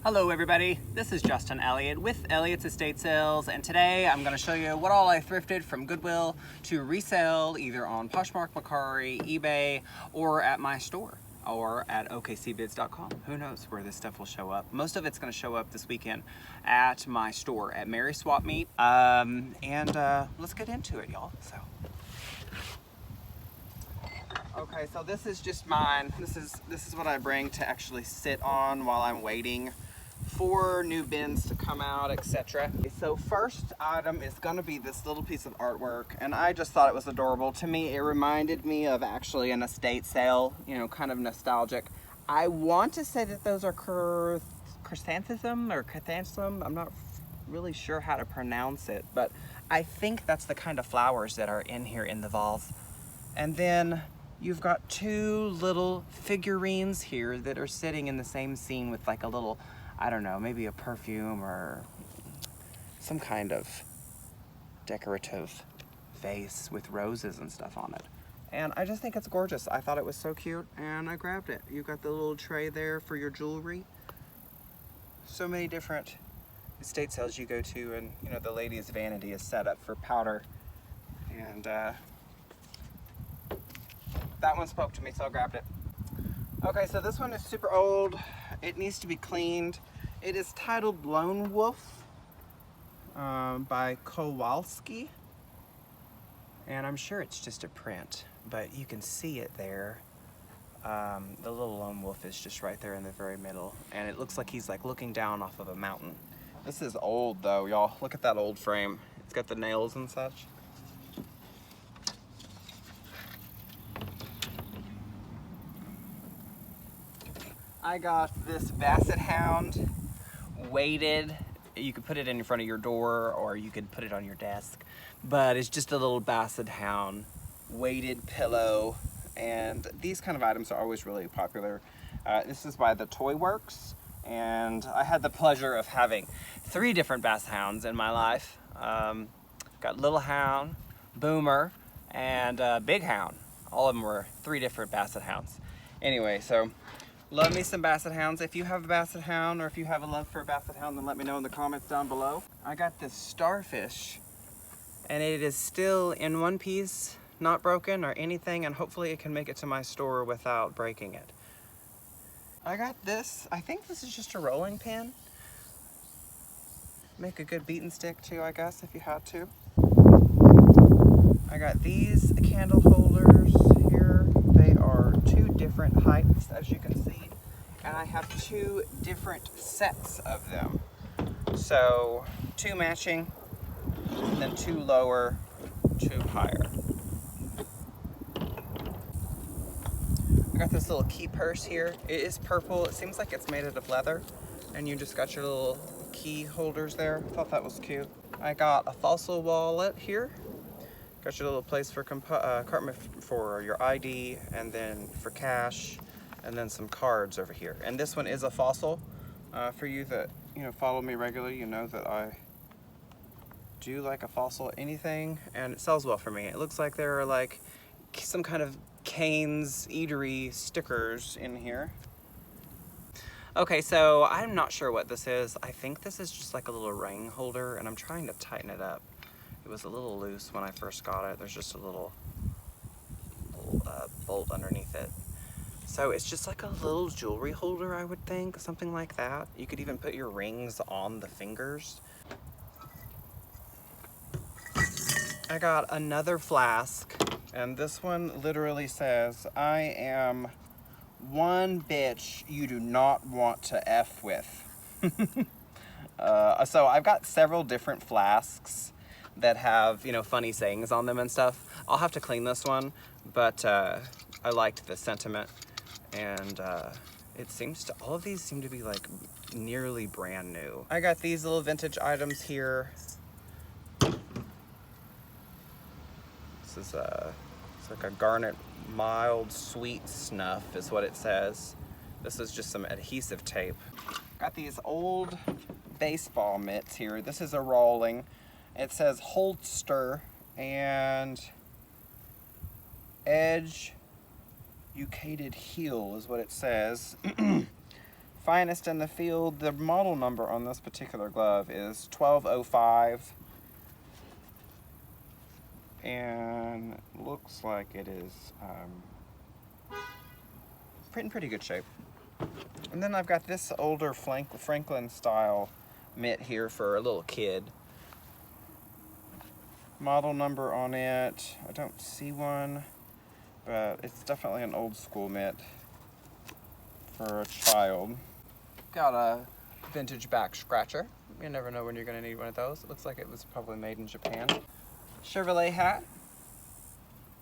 Hello everybody, this is Justin Elliott with Elliott's Estate Sales, and today I'm going to show you what all I thrifted from Goodwill to resell either on Poshmark, Mercari, eBay, or at my store, or at OKCbids.com. Who knows where this stuff will show up. Most of it's going to show up this weekend at my store at Mary's Swap Meet, let's get into it, y'all. Okay, so this is just mine. This is what I bring to actually sit on while I'm waiting for new bins to come out, etc. So first item is going to be this little piece of artwork, and I just thought it was adorable. To me, it reminded me of actually an estate sale, you know, kind of nostalgic. I want to say that those are chrysanthemum or chrysanthemum. I'm not really sure how to pronounce it, but I think that's the kind of flowers that are in here in the vase. And then you've got two little figurines here that are sitting in the same scene with like a little, I don't know, maybe a perfume or some kind of decorative vase with roses and stuff on it. And I just think it's gorgeous. I thought it was so cute and I grabbed it. You've got the little tray there for your jewelry. So many different estate sales you go to, and you know, the lady's vanity is set up for powder. And that one spoke to me, so I grabbed it. Okay, so this one is super old. It needs to be cleaned. It is titled Lone Wolf by Kowalski. And I'm sure it's just a print, but you can see it there. The little lone wolf is just right there in the very middle. And it looks like he's like looking down off of a mountain. This is old though, y'all. Look at that old frame. It's got the nails and such. I got this basset hound, weighted. You could put it in front of your door or you could put it on your desk, but it's just a little basset hound, weighted pillow, and these kind of items are always really popular. This is by the Toy Works, and I had the pleasure of having 3 different basset hounds in my life. Got Little Hound, Boomer, and Big Hound. All of them were 3 different basset hounds. Anyway, so love me some basset hounds. If you have a basset hound or if you have a love for a basset hound, then let me know in the comments down below. I got this Starfish, and it is still in one piece, not broken or anything, and hopefully it can make it to my store without breaking it. I got this. I think this is just a rolling pin. Make a good beaten stick too, I guess, if you had to. I got these candle holders here. They are 2 different heights, as you can see, and I have 2 different sets of them. So 2 matching, and then 2 lower, 2 higher. I got this little key purse here. It is purple. It seems like it's made out of leather, and you just got your little key holders there. I thought that was cute. I got a fossil wallet here. Got your little place for compartment for your ID, and then for cash, and then some cards over here. And this one is a fossil. For you that follow me regularly, you know that I do like a fossil anything, and it sells well for me. It looks like there are like some kind of Cane's Eatery stickers in here. Okay, so I'm not sure what this is. I think this is just like a little ring holder, and I'm trying to tighten it up. It was a little loose when I first got it. There's just a little bolt underneath it. So it's just like a little jewelry holder, I would think, something like that. You could even put your rings on the fingers. I got another flask, and this one literally says, "I am one bitch you do not want to F with." So I've got several different flasks that have, funny sayings on them and stuff. I'll have to clean this one, but I liked the sentiment, and all of these seem to be like nearly brand new. I got these little vintage items here. This is it's like a garnet mild sweet snuff is what it says. This is just some adhesive tape. Got these old baseball mitts here. This is a rolling. It says holster and edge educated heel is what it says. finest in the field. The model number on this particular glove is 1205. And looks like it is in pretty good shape. And then I've got this older Franklin style mitt here for a little kid. Model number on it, I don't see one, but it's definitely an old school mitt for a child. Got a vintage back scratcher. You never know when you're going to need one of those. It looks like it was probably made in Japan. Chevrolet hat.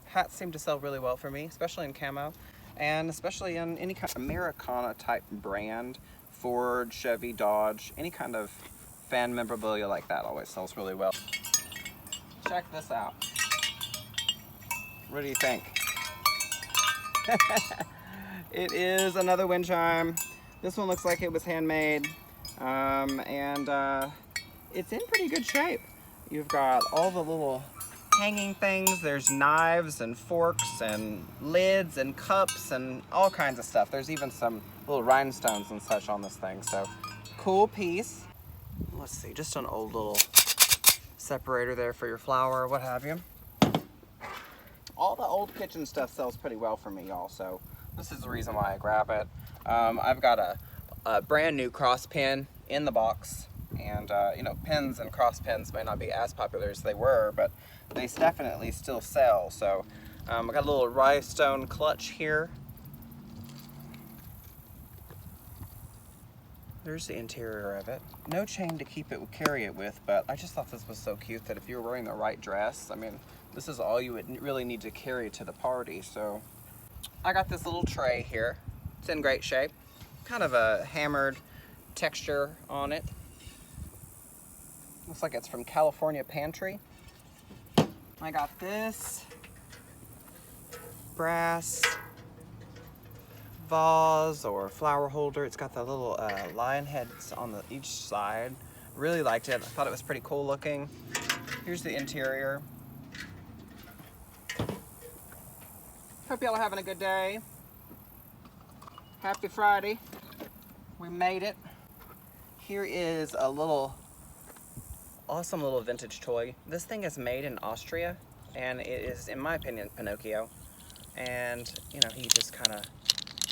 Hats seem to sell really well for me, especially in camo, and especially in any kind of Americana type brand. Ford, Chevy, Dodge, any kind of fan memorabilia like that always sells really well. Check this out. What do you think? It is another wind chime. This one looks like it was handmade, and it's in pretty good shape. You've got all the little hanging things. There's knives and forks and lids and cups and all kinds of stuff. There's even some little rhinestones and such on this thing. So cool piece. Let's see, just an old little separator there for your flour, what have you. All the old kitchen stuff sells pretty well for me, y'all, so this is the reason why I grab it. I've got a brand new cross pin in the box, and you know, pins and cross pins may not be as popular as they were, but they definitely still sell. So I got a little Rhinestone Clutch here. There's the interior of it. No chain to carry it with, but I just thought this was so cute that if you were wearing the right dress, I mean, this is all you would really need to carry to the party. So I got this little tray here. It's in great shape. Kind of a hammered texture on it. Looks like it's from California Pantry. I got this brass vase or flower holder. It's got the little lion heads on each side. Really liked it. I thought it was pretty cool looking. Here's the interior. Hope y'all are having a good day. Happy Friday. We made it. Here is a little awesome little vintage toy. This thing is made in Austria, and it is, in my opinion, Pinocchio. And you know, he just kind of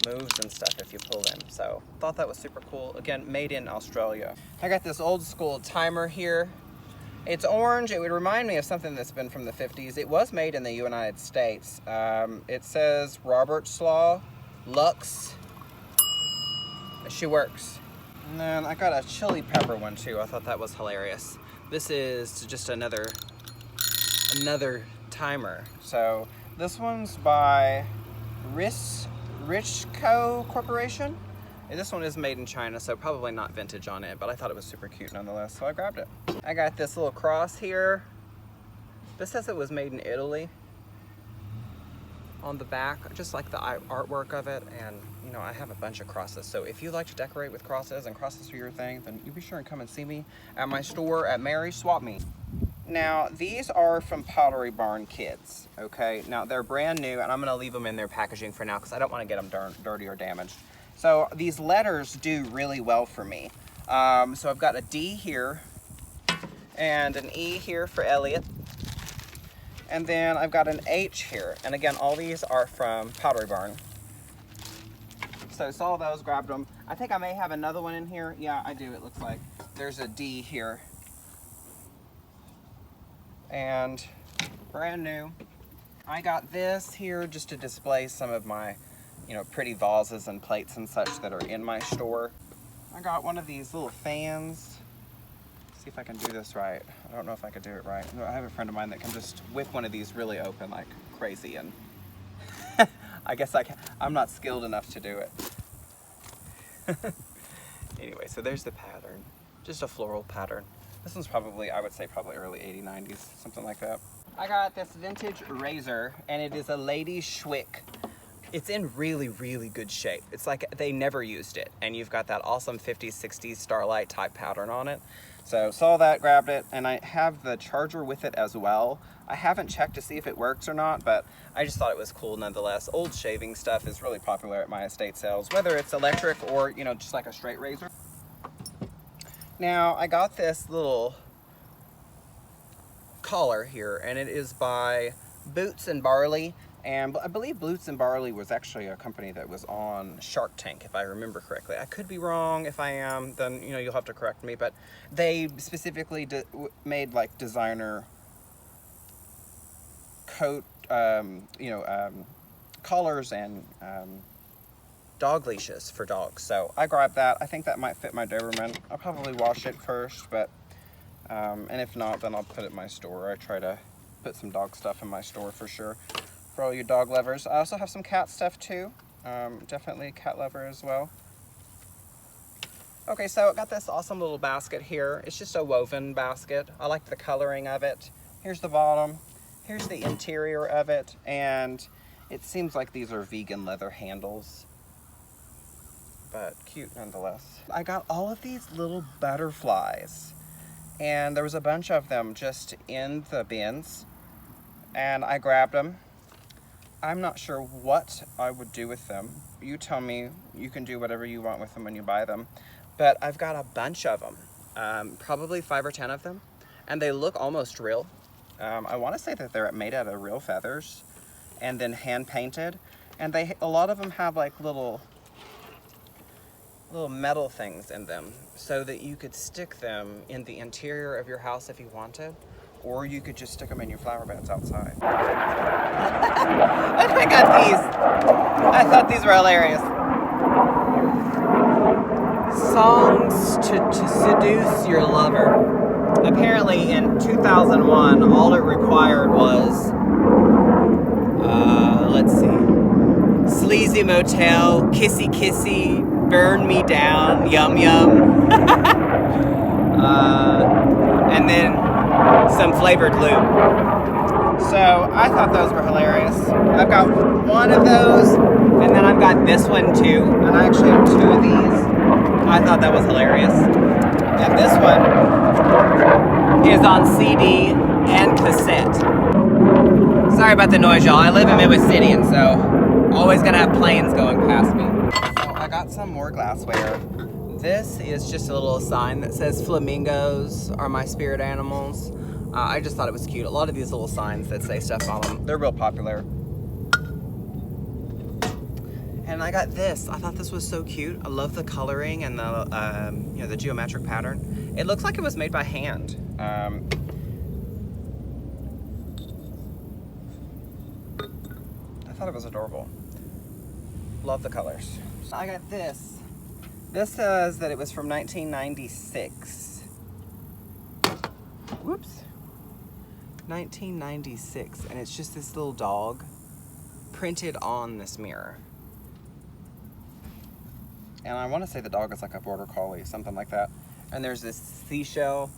moves and stuff if you pull him. So thought that was super cool. Again, made in Australia. I got this old school timer here. It's orange. It would remind me of something that's been from the 50s. It was made in the United States. It says Robert's Law, Lux. She works. And then I got a chili pepper one too. I thought that was hilarious. This is just another timer. So this one's by Richco Corporation. And this one is made in China, so probably not vintage on it, but I thought it was super cute nonetheless, so I grabbed it. I got this little cross here. This says it was made in Italy on the back. I just like the artwork of it, and you know, I have a bunch of crosses, so if you like to decorate with crosses and crosses are your thing, then you be sure and come and see me at my store at Mary Swap Me. Now, these are from Pottery Barn Kids, okay? Now, they're brand new, and I'm gonna leave them in their packaging for now because I don't wanna get them dirty or damaged. So these letters do really well for me. So I've got a D here, and an E here for Elliot. And then I've got an H here. And again, all these are from Pottery Barn. So saw those, grabbed them. I think I may have another one in here. Yeah, I do, it looks like. There's a D here. And brand new. I got this here just to display some of my, you know, pretty vases and plates and such that are in my store. I got one of these little fans. See if I can do this right. I don't know if I could do it right. I have a friend of mine that can just whip one of these really open like crazy, and I guess I'm not skilled enough to do it. Anyway, so there's the pattern. Just a floral pattern. This one's probably, I would say probably early 80s, 90s, something like that. I got this vintage razor, and it is a Lady Schwick It's in really, really good shape. It's like they never used it. And you've got that awesome 50s, 60s Starlight type pattern on it. So saw that, grabbed it, and I have the charger with it as well. I haven't checked to see if it works or not, but I just thought it was cool nonetheless. Old shaving stuff is really popular at my estate sales, whether it's electric or, you know, just like a straight razor. Now, I got this little collar here, and it is by Boots and Barley. And I believe Boots and Barley was actually a company that was on Shark Tank, if I remember correctly. I could be wrong. If I am, then, you know, you'll have to correct me. But they specifically made like designer coat, collars and dog leashes for dogs. So I grabbed that. I think that might fit my Doberman. I'll probably wash it first, but and if not, then I'll put it in my store. I try to put some dog stuff in my store for sure. For all you dog lovers. I also have some cat stuff too. Definitely a cat lover as well. Okay, so I got this awesome little basket here. It's just a woven basket. I like the coloring of it. Here's the bottom. Here's the interior of it. And it seems like these are vegan leather handles, but cute nonetheless. I got all of these little butterflies, and there was a bunch of them just in the bins, and I grabbed them. I'm not sure what I would do with them. You tell me. You can do whatever you want with them when you buy them. But I've got a bunch of them, probably 5 or 10 of them, and they look almost real. I want to say that they're made out of real feathers and then hand painted, and a lot of them have like little metal things in them so that you could stick them in the interior of your house if you wanted. Or you could just stick them in your flower beds outside. I got these. I thought these were hilarious. Songs to seduce your lover. Apparently in 2001, all it required was, let's see, Sleazy Motel, Kissy Kissy, Burn Me Down, Yum Yum. And then some flavored lube. So I thought those were hilarious. I've got one of those, and then I've got this one too, and I actually have 2 of these. I thought that was hilarious. And this one is on CD and cassette. Sorry about the noise, y'all. I live in Midwest City, and so always gonna have planes going past me. So I got some more glassware. This is just a little sign that says flamingos are my spirit animals. I just thought it was cute. A lot of these little signs that say stuff on them, they're real popular. And I got this. I thought this was so cute. I love the coloring and the the geometric pattern. It looks like it was made by hand. I thought it was adorable. Love the colors. I got this. This says that it was from 1996. Whoops. 1996, and it's just this little dog printed on this mirror. And I want to say the dog is like a border collie, something like that. And there's this seashell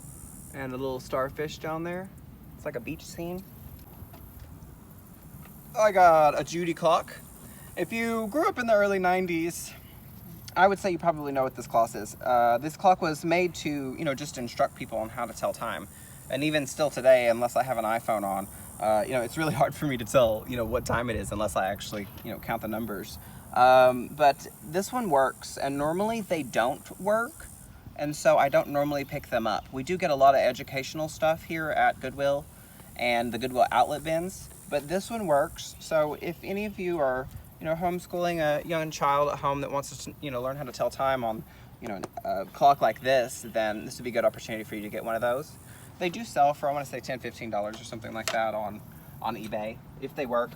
and a little starfish down there. It's like a beach scene. I got a Judy Clock. If you grew up in the early 90s, I would say you probably know what this clock is. This clock was made to, just instruct people on how to tell time. And even still today, unless I have an iPhone on, it's really hard for me to tell, what time it is unless I actually, count the numbers. But this one works, and normally they don't work, and so I don't normally pick them up. We do get a lot of educational stuff here at Goodwill and the Goodwill Outlet bins, but this one works. So if any of you are homeschooling a young child at home that wants to, learn how to tell time on, a clock like this, then this would be a good opportunity for you to get one of those. They do sell for, I want to say $10, $15 or something like that on eBay, if they work.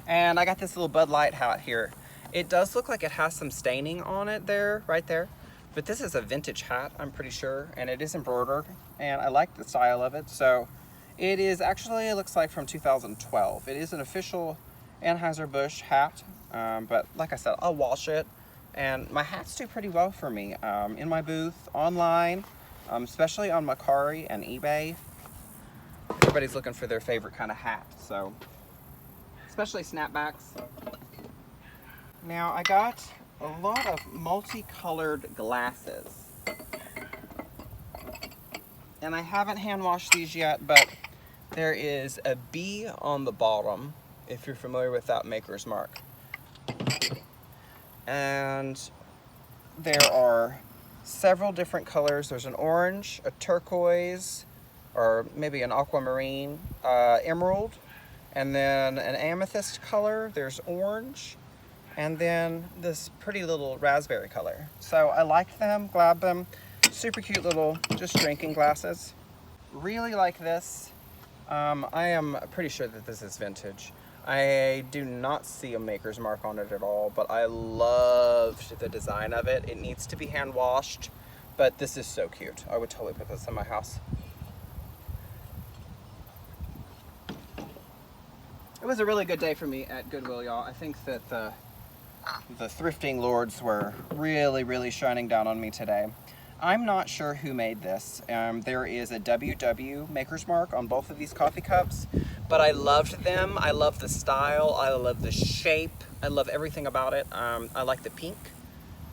And I got this little Bud Light hat here. It does look like it has some staining on it there, right there. But this is a vintage hat, I'm pretty sure, and it is embroidered, and I like the style of it. So it is actually, it looks like from 2012. It is an official Anheuser-Busch hat, but like I said, I'll wash it, and my hats do pretty well for me. In my booth, online, especially on Mercari and eBay, everybody's looking for their favorite kind of hat. So especially snapbacks. Now I got a lot of multicolored glasses. And I haven't hand washed these yet, but there is a B on the bottom, if you're familiar with that maker's mark. And there are several different colors. There's an orange, a turquoise, or maybe an aquamarine, emerald, and then an amethyst color. There's orange, and then this pretty little raspberry color. So I liked them, grabbed them. Super cute little just drinking glasses. Really like this. I am pretty sure that this is vintage. I do not see a maker's mark on it at all, but I loved the design of it. It needs to be hand washed, but this is so cute. I would totally put this in my house. It was a really good day for me at Goodwill, y'all. I think that the thrifting lords were really shining down on me today. I'm not sure who made this. There is a WW maker's mark on both of these coffee cups, but I loved them. I love the style. I love the shape. I love everything about it. I like the pink.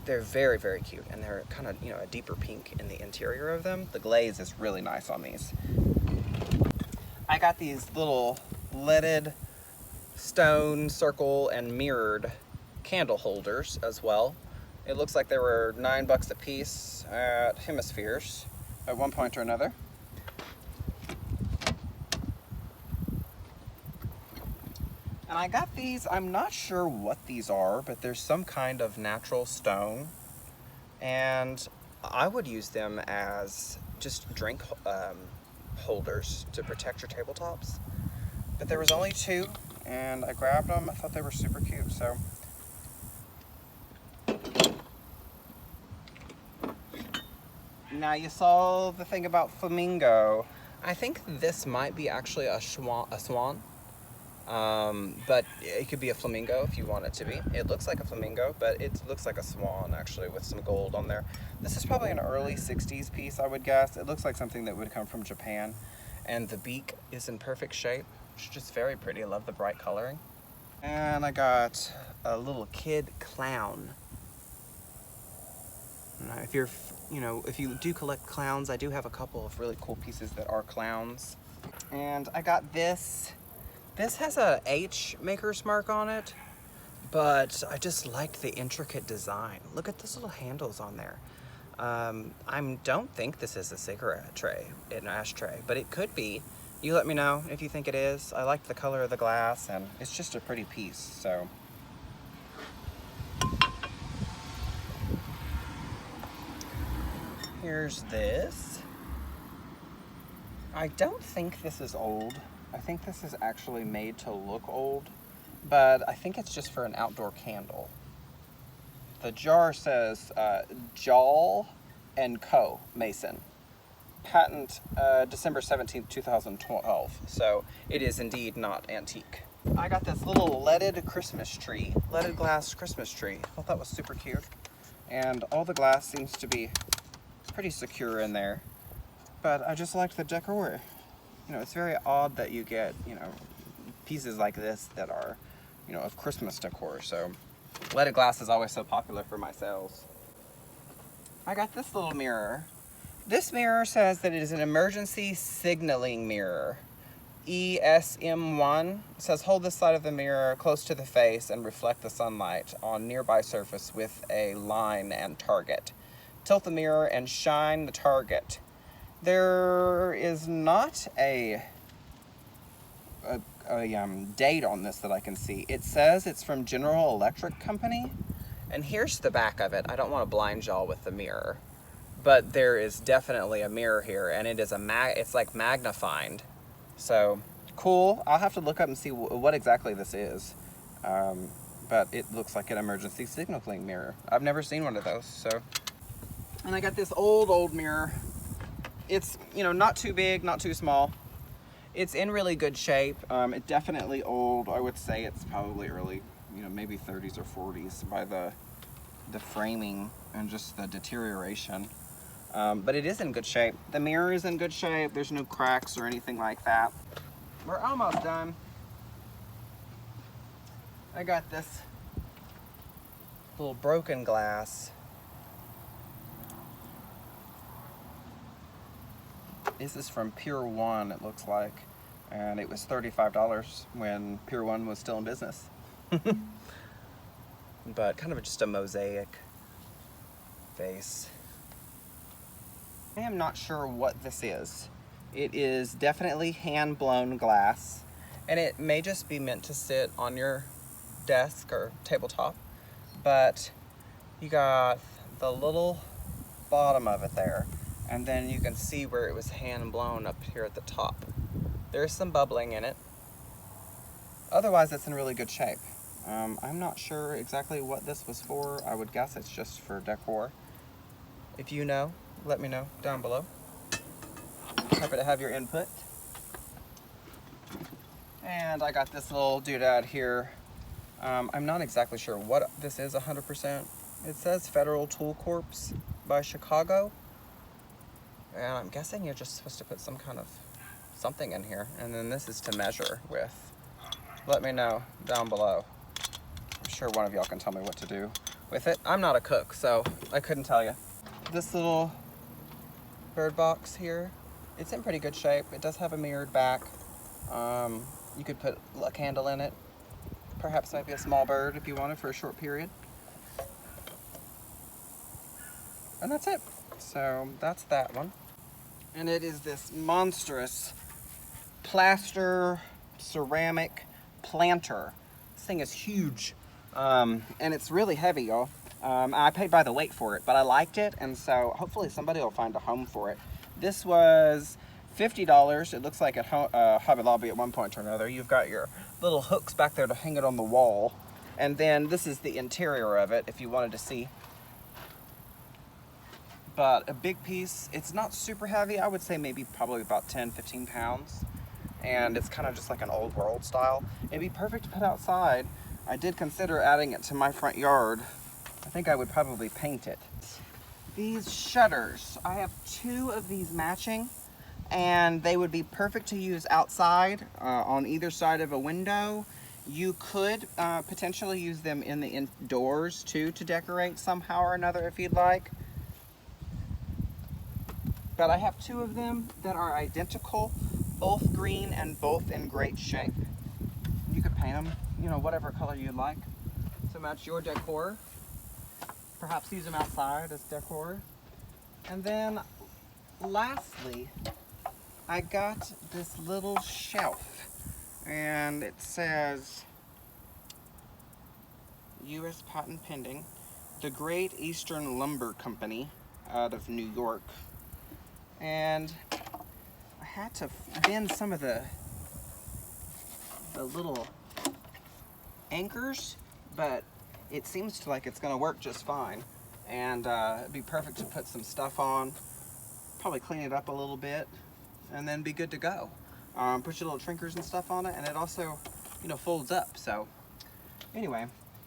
They're very cute, and they're kind of, you know, a deeper pink in the interior of them. The glaze is really nice on these. I got these little leaded stone, circle, and mirrored candle holders as well. It looks like they were $9 a piece at Hemispheres at one point or another. And I got these, I'm not sure what these are, but there's some kind of natural stone. And I would use them as just drink holders to protect your tabletops. But there was only 2, and I grabbed them. I thought they were super cute, so. Now you saw the thing about flamingo. I think this might be actually a swan. But it could be a flamingo if you want it to be. It looks like a flamingo, but it looks like a swan actually with some gold on there. This is probably an early 60s piece, I would guess. It looks like something that would come from Japan. And the beak is in perfect shape. It's just very pretty. I love the bright coloring. And I got a little kid clown. If you're, if you do collect clowns, I do have a couple of really cool pieces that are clowns. And I got this. This has a H maker's mark on it, but I just liked the intricate design. Look at those little handles on there. I don't think this is a cigarette tray, an ashtray, but it could be. You let me know if you think it is. I liked the color of the glass, and it's just a pretty piece, so. Here's this. I don't think this is old. I think this is actually made to look old, but I think it's just for an outdoor candle. The jar says Jall & Co. Mason. Patent December 17th, 2012. So it is indeed not antique. I got this little leaded Christmas tree, leaded glass Christmas tree. I thought that was super cute. And all the glass seems to be pretty secure in there. But I just liked the decor. It's very odd that you get, pieces like this that are, of Christmas decor. So leaded glass is always so popular for my sales. I got this little mirror. This mirror says that it is an emergency signaling mirror. ESM1. It says hold this side of the mirror close to the face and reflect the sunlight on nearby surface with a line and target. Tilt the mirror and shine the target. There is not a date on this that I can see. It says it's from General Electric Company. And here's the back of it. I don't want to blind y'all with the mirror, but there is definitely a mirror here, and it is it's like magnified. So cool. I'll have to look up and see what exactly this is. But it looks like an emergency signaling mirror. I've never seen one of those. So, and I got this old mirror. It's, not too big, not too small. It's in really good shape. It's definitely old. I would say it's probably early, maybe 30s or 40s by the framing and just the deterioration. But it is in good shape. The mirror is in good shape. There's no cracks or anything like that. We're almost done. I got this little broken glass. This is from Pier 1, it looks like. And it was $35 when Pier 1 was still in business. But kind of just a mosaic vase. I am not sure what this is. It is definitely hand-blown glass, and it may just be meant to sit on your desk or tabletop, but you got the little bottom of it there, and then you can see where it was hand-blown up here at the top. There's some bubbling in it. Otherwise, it's in really good shape. I'm not sure exactly what this was for. I would guess it's just for decor. If you know, let me know down below. Happy to have your input. And I got this little doodad here. I'm not exactly sure what this is 100%. It says Federal Tool Corps by Chicago. And I'm guessing you're just supposed to put some kind of something in here. And then this is to measure with. Let me know down below. I'm sure one of y'all can tell me what to do with it. I'm not a cook, so I couldn't tell you. This little bird box here, it's in pretty good shape. It does have a mirrored back. You could put a candle in it. Perhaps maybe a small bird if you wanted for a short period. And that's it. So that's that one. And it is this monstrous plaster ceramic planter. This thing is huge. And it's really heavy, y'all. I paid by the weight for it, but I liked it, and so hopefully somebody will find a home for it. This was $50. It looks like at Hobby Lobby at one point or another. You've got your little hooks back there to hang it on the wall. And then this is the interior of it, if you wanted to see. But a big piece. It's not super heavy. I would say maybe probably about 10, 15 pounds. And it's kind of just like an old world style. It'd be perfect to put outside. I did consider adding it to my front yard. I think I would probably paint it. These shutters, I have 2 of these matching, and they would be perfect to use outside on either side of a window. You could potentially use them in the indoors too to decorate somehow or another if you'd like. But I have 2 of them that are identical, both green and both in great shape. You could paint them, you know, whatever color you'd like to match your decor. Perhaps use them outside as decor. And then lastly, I got this little shelf, and it says U.S. Patent Pending, the Great Eastern Lumber Company out of New York. And I had to bend some of the little anchors, but it seems like it's going to work just fine, and it'd be perfect to put some stuff on, probably clean it up a little bit, and then be good to go. Put your little trinkers and stuff on it, and it also, you know, folds up. So anyway,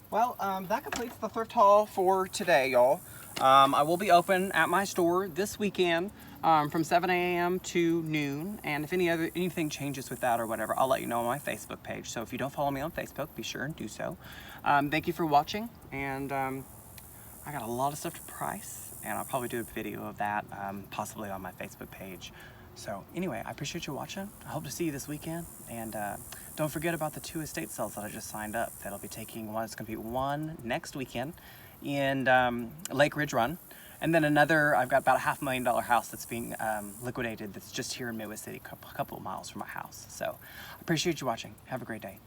well, that completes the thrift haul for today, y'all. I will be open at my store this weekend from 7 a.m. to noon, and if anything changes with that or whatever, I'll let you know on my Facebook page. So if you don't follow me on Facebook, be sure and do so. Thank you for watching, and I got a lot of stuff to price, and I'll probably do a video of that possibly on my Facebook page. So anyway, I appreciate you watching. I hope to see you this weekend, and don't forget about the 2 estate sales that I just signed up. That'll be taking one. It's going to be one next weekend in Lake Ridge Run, and then another. I've got about a $500,000 house that's being liquidated. That's just here in Midwest City, a couple of miles from my house. So I appreciate you watching. Have a great day.